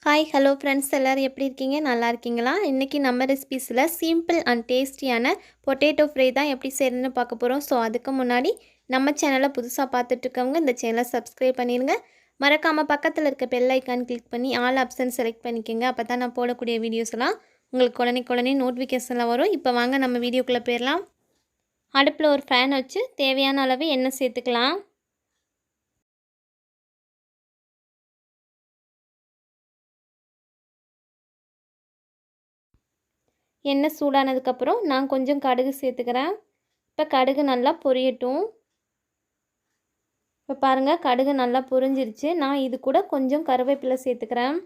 Hi hello friends, எல்லோரும் எப்படி இருக்கீங்க? நல்லா இருக்கீங்களா? இன்றைக்கி நம்ம ரெசிபீஸில் சிம்பிள் அண்ட் டேஸ்டியான பொட்டேட்டோ ஃப்ரை தான் எப்படி செய்யணும்னு பார்க்க போகிறோம். ஸோ அதுக்கு முன்னாடி நம்ம சேனலை புதுசாக பார்த்துட்ருக்கவங்க இந்த சேனலை சப்ஸ்கிரைப் பண்ணிடுங்க. மறக்காமல் பக்கத்தில் இருக்க பெல் ஐக்கான் கிளிக் பண்ணி ஆல் ஆப்ஷன் செலக்ட் பண்ணிக்கோங்க. அப்போ தான் நான் போடக்கூடிய வீடியோஸ்லாம் உங்களுக்கு உடனே நோட்டிஃபிகேஷனில் வரும். இப்போ வாங்க நம்ம வீடியோக்குள்ளே போயிடலாம். அடுப்பில் ஒரு ஃபேன் வச்சு தேவையான அளவு எண்ணெய் சேர்த்துக்கலாம். எண்ணெய் சூடானதுக்கப்புறம் நான் கொஞ்சம் கடுகு சேர்த்துக்கிறேன். இப்போ கடுகு நல்லா பொரியட்டும். இப்போ பாருங்கள், கடுகு நல்லா பொரிஞ்சிருச்சு. நான் இது கூட கொஞ்சம் கருவேப்பிலை சேர்த்துக்கிறேன்.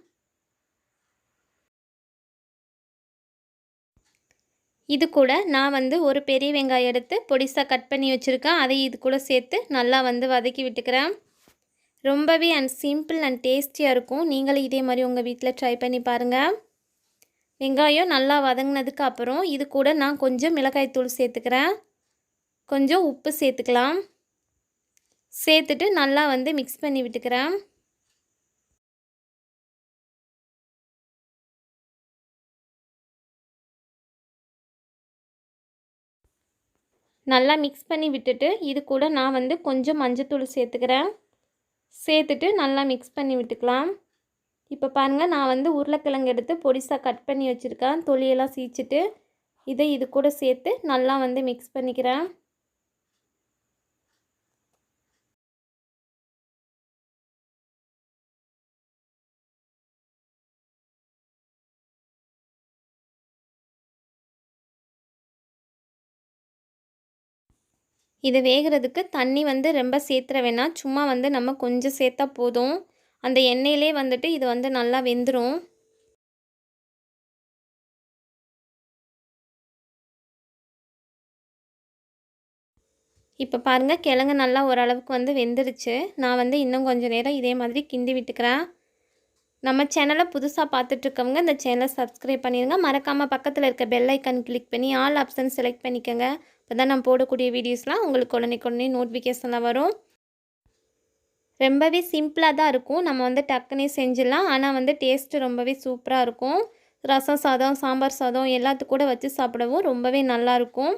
இது கூட நான் ஒரு பெரிய வெங்காயம் எடுத்து பொடிசாக கட் பண்ணி வச்சுருக்கேன். அதை இது கூட சேர்த்து நல்லா வதக்கி விட்டுக்கிறேன். ரொம்பவே சிம்பிள் அண்ட் டேஸ்டியாக இருக்கும். நீங்களும் இதே மாதிரி உங்கள் வீட்டில் ட்ரை பண்ணி பாருங்கள். வெங்காயம் நல்லா வதங்கினதுக்கு அப்புறம் இது கூட நான் கொஞ்சம் மிளகாய்த்தூள் சேர்த்துக்கிறேன். கொஞ்சம் உப்பு சேர்த்துக்கலாம். சேர்த்துட்டு நல்லா மிக்ஸ் பண்ணி விட்டுக்கிறேன். நல்லா மிக்ஸ் பண்ணி விட்டுட்டு இது கூட நான் கொஞ்சம் மஞ்சத்தூள் சேர்த்துக்கிறேன். சேர்த்துட்டு நல்லா மிக்ஸ் பண்ணி விட்டுக்கலாம். இப்போ பாருங்கள், நான் உருளைக்கிழங்கு எடுத்து பொடிசாக கட் பண்ணி வச்சுருக்கேன். தொலியெல்லாம் சீச்சிட்டு இதை இது கூட சேர்த்து நல்லா மிக்ஸ் பண்ணிக்கிறேன். இது வேகிறதுக்கு தண்ணி ரொம்ப சேர்த்துற வேணாம். சும்மா நம்ம கொஞ்சம் சேர்த்தா போதும். அந்த எண்ணெயிலே இது நல்லா வெந்துடும். இப்போ பாருங்கள், கிழங்கு நல்லா ஓரளவுக்கு வெந்துருச்சு. நான் இன்னும் கொஞ்சம் நேரம் இதே மாதிரி கிண்டி விட்டுக்கிறேன். நம்ம சேனலை புதுசாக பார்த்துட்ருக்கவங்க இந்த சேனலை சப்ஸ்கிரைப் பண்ணிடுங்க. மறக்காமல் பக்கத்தில் இருக்க பெல் ஐக்கான் கிளிக் பண்ணி ஆல் ஆப்ஷன் செலக்ட் பண்ணிக்கோங்க. அப்போ தான் நான் போடக்கூடிய வீடியோஸ்லாம் உங்களுக்கு உடனே நோட்டிஃபிகேஷனில் வரும். ரொம்பவே சிம்பிளாக தான் இருக்கும். நம்ம டக்குனே செஞ்சிடலாம். ஆனால் டேஸ்ட்டு ரொம்பவே சூப்பராக இருக்கும். ரசம் சாதம், சாம்பார் சாதம் எல்லாத்துக்கூட கூட வச்சு சாப்பிடவும் ரொம்பவே நல்லாயிருக்கும்.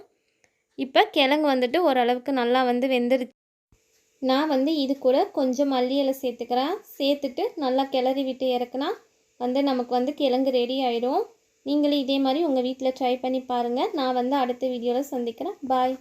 இப்போ கிழங்கு ஓரளவுக்கு நல்லா வெந்துருச்சு. நான் இது கூட கொஞ்சம் மல்லி இலை சேர்த்துக்கிறேன். சேர்த்துட்டு நல்லா கிளறி விட்டு இறக்குனா நமக்கு கிழங்கு ரெடி ஆகிடும். நீங்களும் இதே மாதிரி உங்கள் வீட்டில் ட்ரை பண்ணி பாருங்கள். நான் அடுத்த வீடியோவில் சந்திக்கிறேன். பாய்.